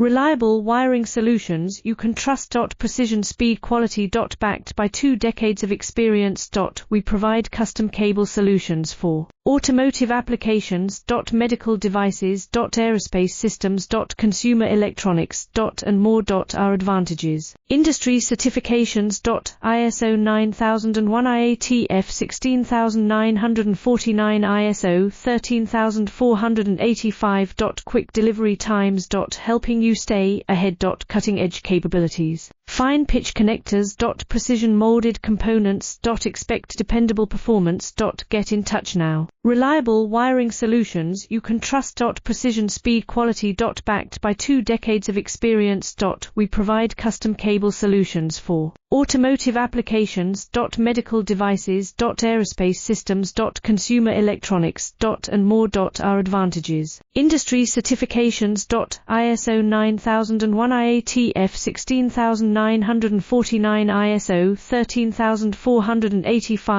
Reliable wiring solutions you can trust. Precision, speed, quality. Backed by 2 decades of experience. We provide custom cable solutions for automotive applications. Medical devices. Aerospace systems. Consumer electronics. And more. Our advantages: industry certifications. ISO 9001 IATF 16949, ISO 13485. Quick delivery times. Helping you stay ahead. Cutting edge capabilities. Fine pitch connectors. Precision molded components. Expect dependable performance. Get in touch now. Reliable wiring solutions you can trust. Precision, speed, quality. Backed by 2 decades of experience. We provide custom cable solutions for automotive applications. Medical devices. Aerospace systems. Consumer electronics. And more. Our advantages: industry certifications. ISO 9001 IATF 16949, ISO 13485.